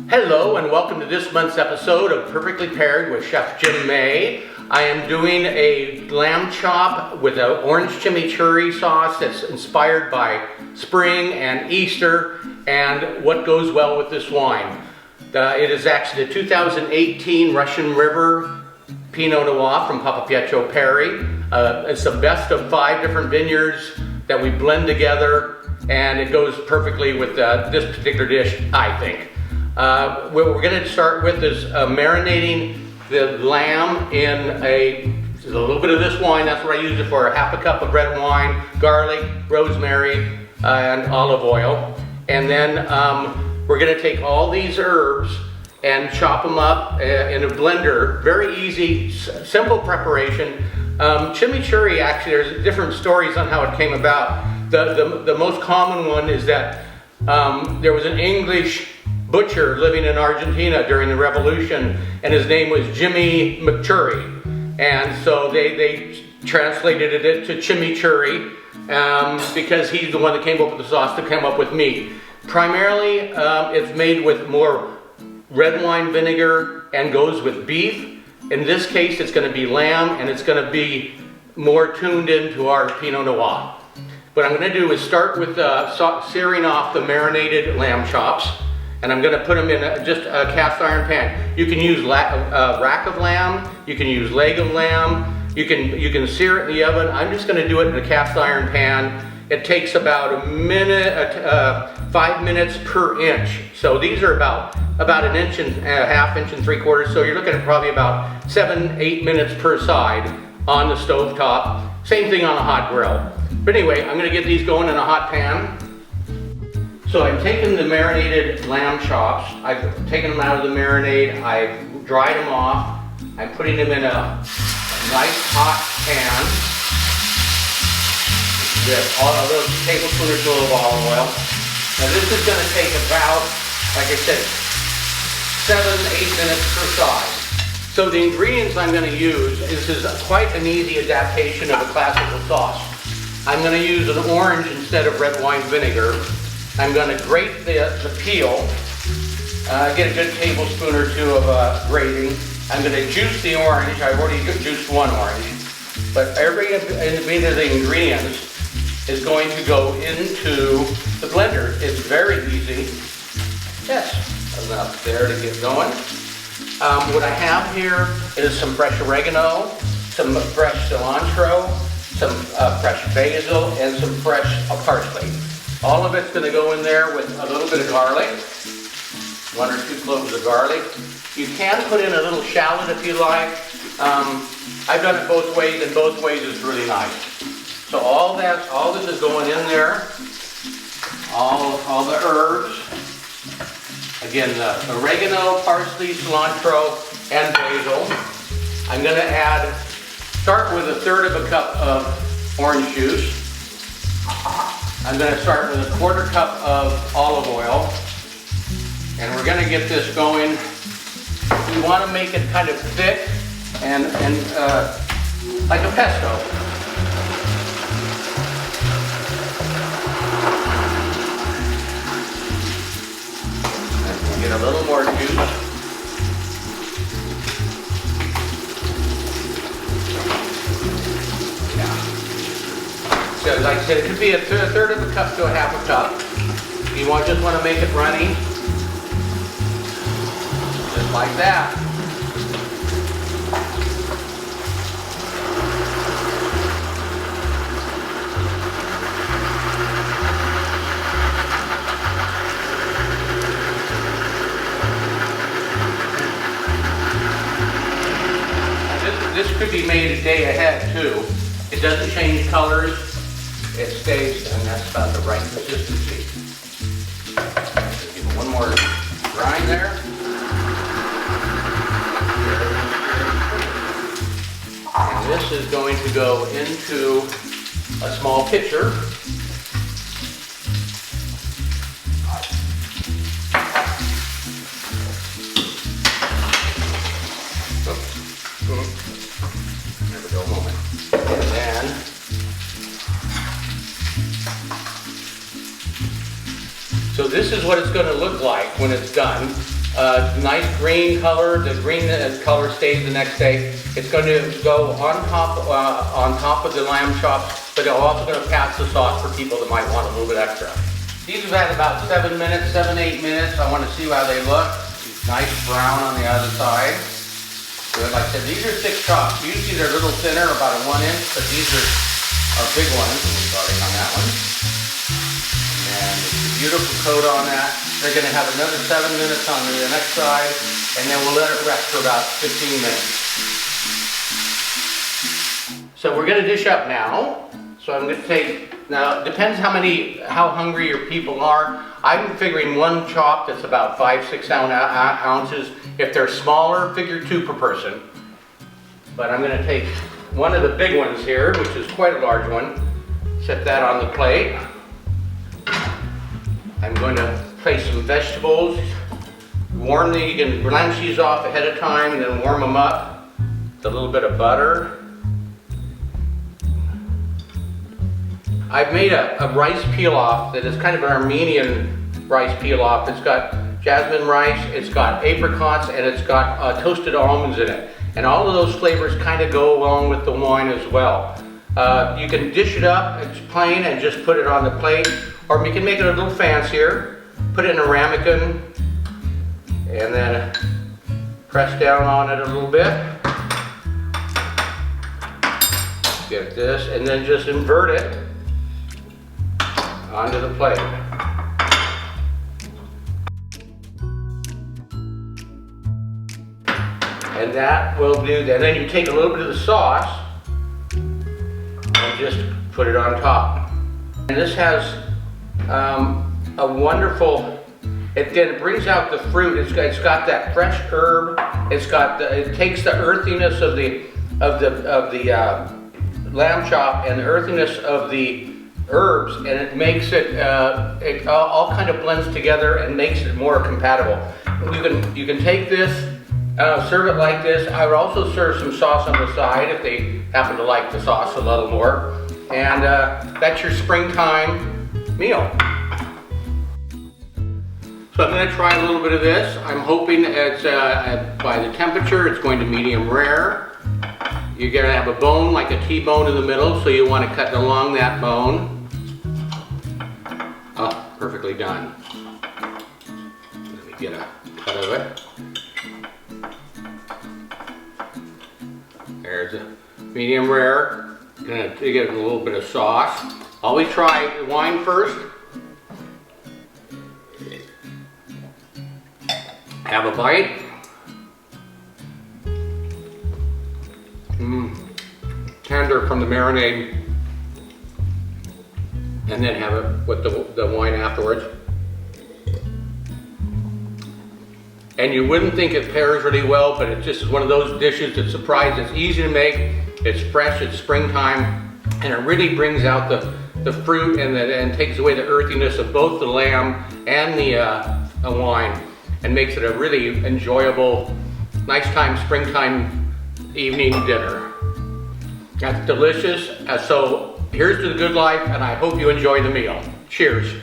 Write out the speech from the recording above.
Hello and welcome to this month's episode of Perfectly Paired with Chef Jim May. I am doing a lamb chop with an orange chimichurri sauce that's inspired by spring and Easter and what goes well with this wine. It is actually the 2018 Russian River Pinot Noir from Papa Pietro Perry. It's the best of 5 different vineyards that we blend together, and it goes perfectly with this particular dish, I think. What we're going to start with is marinating the lamb in a little bit of this wine. That's what I use it for: a half a cup of red wine, garlic, rosemary, and olive oil. And then we're going to take all these herbs and chop them up in a blender. Very easy, simple preparation. Chimichurri, actually, there's different stories on how it came about. The most common one is that there was an English butcher living in Argentina during the revolution, and his name was Chimichurri, and so they translated it to Chimichurri because he's the one that came up with the sauce to come up with meat. Primarily it's made with more red wine vinegar and goes with beef. In this case it's going to be lamb, and it's going to be more tuned into our Pinot Noir. What I'm going to do is start with searing off the marinated lamb chops. And I'm going to put them in just a cast iron pan. You can use rack of lamb, you can use leg of lamb, you can sear it in the oven. I'm just going to do it in a cast iron pan. It takes about a minute, 5 minutes per inch. So these are about an inch and a half, inch and 3/4. So you're looking at probably about 7-8 minutes per side on the stove top. Same thing on a hot grill. But anyway, I'm going to get these going in a hot pan. So I've taken the marinated lamb chops, I've taken them out of the marinade, I've dried them off, I'm putting them in a nice hot pan with a little tablespoon or so of olive oil. Now this is going to take about, like I said, 7-8 minutes per side. So the ingredients I'm going to use, this is quite an easy adaptation of a classical sauce. I'm going to use an orange instead of red wine vinegar. I'm going to grate the peel, get a good tablespoon or 2 of grating. I'm going to juice the orange. I've already juiced 1 orange. But every bit of the ingredients is going to go into the blender. It's very easy. Yes, enough there to get going. What I have here is some fresh oregano, some fresh cilantro, some fresh basil, and some fresh parsley. All of it's going to go in there with a little bit of garlic, 1 or 2 cloves of garlic. You can put in a little shallot if you like. I've done it both ways, and both ways is really nice. So all this is going in there. All the herbs. Again, the oregano, parsley, cilantro, and basil. I'm going to start with 1/3 of a cup of orange juice. I'm going to start with 1/4 cup of olive oil, and we're going to get this going. We want to make it kind of thick and like a pesto. And we'll get a little more juice. So like I said, it could be 1/3 of a cup to a 1/2 cup. You just want to make it runny. Just like that. This could be made a day ahead too. It doesn't change colors. It stays, and that's about the right consistency. Just give it 1 more grind there. And this is going to go into a small pitcher. There we go, a moment. And then so this is what it's going to look like when it's done. Nice green color. The green color stays the next day. It's going to go on top of the lamb chops, but it's also going to pass the sauce for people that might want a little bit extra. These have had about 7 minutes, 7-8 minutes. I want to see how they look. Nice brown on the other side. Good. Like I said, these are thick chops. Usually they're a little thinner, about a 1 inch, but these are big ones. We're starting on that one. And it's a beautiful coat on that. They're going to have another 7 minutes on the next side, and then we'll let it rest for about 15 minutes. So we're going to dish up now. So I'm going to take, now it depends how hungry your people are. I'm figuring one chop that's about 5-6 ounces. If they're smaller, figure 2 per person. But I'm going to take one of the big ones here, which is quite a large one. Set that on the plate. I'm going to place some vegetables. Warm these, you can blanch these off ahead of time and then warm them up with a little bit of butter. I've made a rice peel-off that is kind of an Armenian rice peel-off. It's got jasmine rice, it's got apricots, and it's got toasted almonds in it. And all of those flavors kind of go along with the wine as well. You can dish it up, it's plain, and just put it on the plate. Or you can make it a little fancier. Put it in a ramekin, and then press down on it a little bit. Get this, and then just invert it onto the plate. And that will do that. Then you take a little bit of the sauce and just put it on top. And this has a wonderful, it brings out the fruit. It's got that fresh herb. It takes the earthiness of the lamb chop and the earthiness of the herbs, and it makes it, it all kind of blends together and makes it more compatible. You can take this, serve it like this. I would also serve some sauce on the side if they happen to like the sauce a little more. And that's your springtime meal. So I'm going to try a little bit of this. I'm hoping it's by the temperature it's going to medium rare. You're going to have a bone like a T-bone in the middle, so you want to cut along that bone. Oh, perfectly done. Let me get a cut of it. There's a medium rare. Gonna get a little bit of sauce. Always try the wine first. Have a bite. Tender from the marinade. And then have it with the wine afterwards. And you wouldn't think it pairs really well, but it just is one of those dishes that surprises. It's easy to make, it's fresh, it's springtime, and it really brings out the fruit and takes away the earthiness of both the lamb and the wine, and makes it a really enjoyable, nice time springtime evening dinner. That's delicious. So here's to the good life, and I hope you enjoy the meal. Cheers.